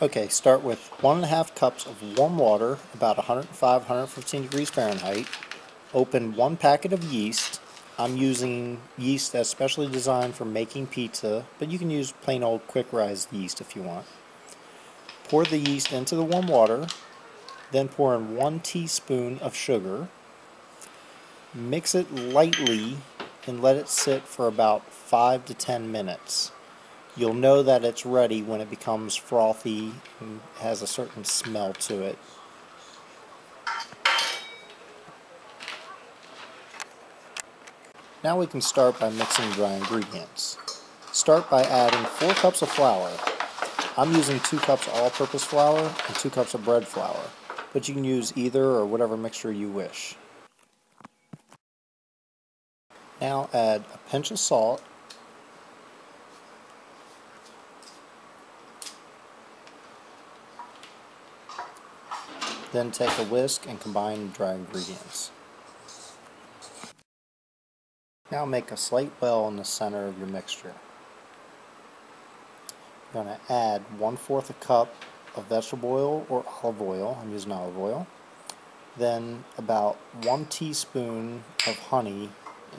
Okay, start with 1.5 cups of warm water, about 105-115 degrees Fahrenheit. Open 1 packet of yeast. I'm using yeast that's specially designed for making pizza, but you can use plain old quick rise yeast if you want. Pour the yeast into the warm water, then pour in 1 teaspoon of sugar. Mix it lightly and let it sit for about 5 to 10 minutes. You'll know that it's ready when it becomes frothy and has a certain smell to it. Now we can start by mixing dry ingredients. Start by adding 4 cups of flour. I'm using 2 cups all-purpose flour and 2 cups of bread flour, but you can use either or whatever mixture you wish. Now add a pinch of salt, then take a whisk and combine the dry ingredients. Now make a slight well in the center of your mixture. You're going to add 1/4 a cup of vegetable oil or olive oil. I'm using olive oil. Then about 1 teaspoon of honey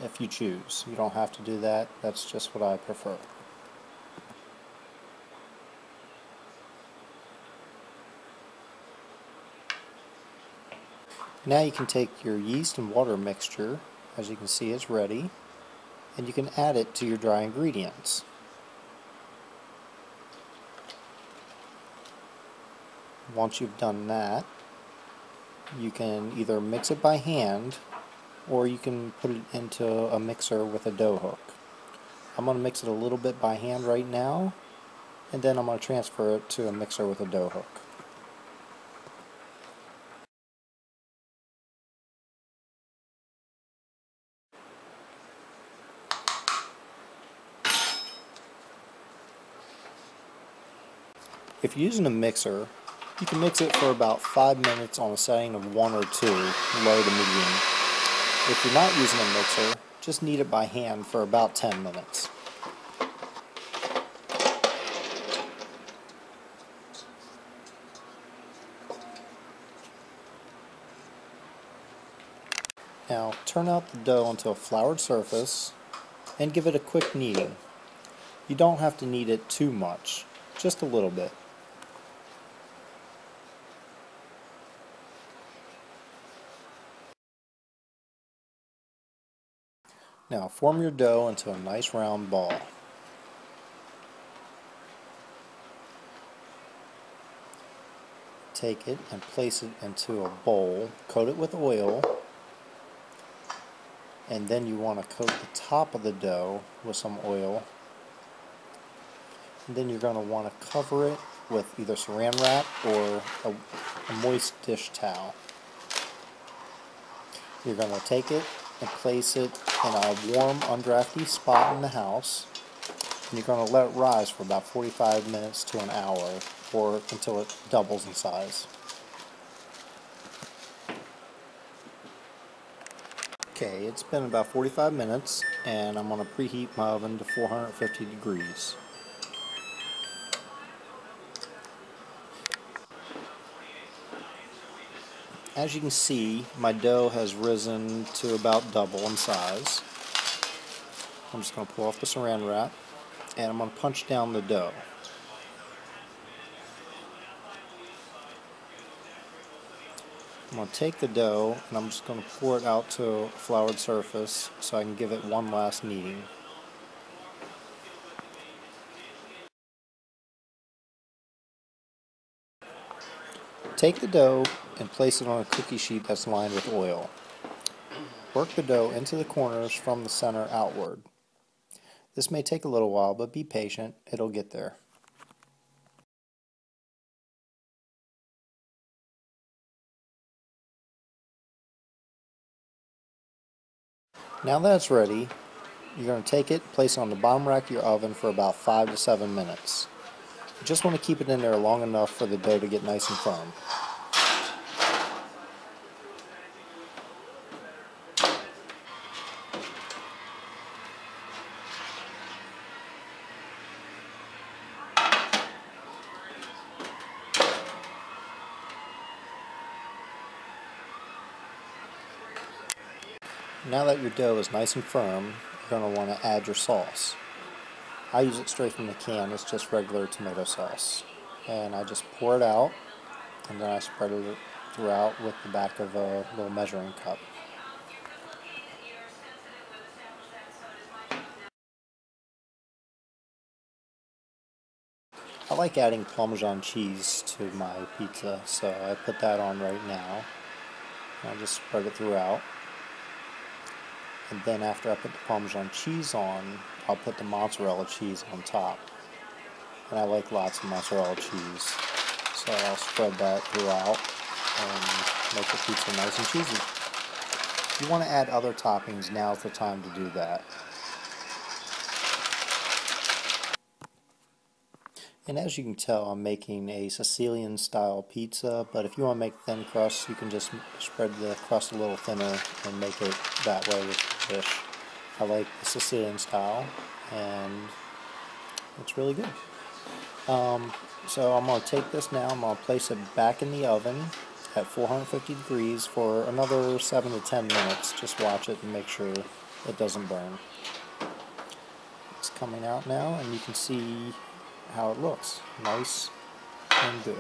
if you choose. You don't have to do that. That's just what I prefer. Now you can take your yeast and water mixture, as you can see it's ready, and you can add it to your dry ingredients. Once you've done that, you can either mix it by hand or you can put it into a mixer with a dough hook. I'm going to mix it a little bit by hand right now, and then I'm going to transfer it to a mixer with a dough hook. If you're using a mixer, you can mix it for about 5 minutes on a setting of 1 or 2, low to medium. If you're not using a mixer, just knead it by hand for about 10 minutes. Now turn out the dough onto a floured surface and give it a quick kneading. You don't have to knead it too much, just a little bit. Now form your dough into a nice round ball. Take it and place it into a bowl, coat it with oil, and then you want to coat the top of the dough with some oil. And then you're going to want to cover it with either saran wrap or a moist dish towel. You're going to take it and place it in a warm, undrafty spot in the house, and you're going to let it rise for about 45 minutes to an hour, or until it doubles in size. Okay, it's been about 45 minutes, and I'm going to preheat my oven to 450 degrees. As you can see, my dough has risen to about double in size. I'm just going to pull off the saran wrap, and I'm going to punch down the dough. I'm going to take the dough and I'm just going to pour it out to a floured surface so I can give it one last kneading. Take the dough and place it on a cookie sheet that's lined with oil. Work the dough into the corners from the center outward. This may take a little while, but be patient, it'll get there. Now that it's ready, you're going to take it, place it on the bottom rack of your oven for about 5 to 7 minutes. You just want to keep it in there long enough for the dough to get nice and firm. Now that your dough is nice and firm, you're going to want to add your sauce. I use it straight from the can. It's just regular tomato sauce. And I just pour it out, and then I spread it throughout with the back of a little measuring cup. I like adding Parmesan cheese to my pizza, so I put that on right now. And I just spread it throughout. And then after I put the Parmesan cheese on, I'll put the mozzarella cheese on top. And I like lots of mozzarella cheese. So I'll spread that throughout and make the pizza nice and cheesy. If you want to add other toppings, now's the time to do that. And as you can tell, I'm making a Sicilian style pizza, but if you want to make thin crust, you can just spread the crust a little thinner and make it that way with the fish. I like the Sicilian style, and it's really good. So I'm going to take this now, I'm going to place it back in the oven at 450 degrees for another 7 to 10 minutes. Just watch it and make sure it doesn't burn. It's coming out now, and you can see how it looks. Nice and good.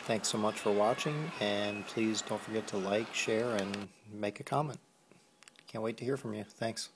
Thanks so much for watching, and please don't forget to like, share, and make a comment. Can't wait to hear from you. Thanks.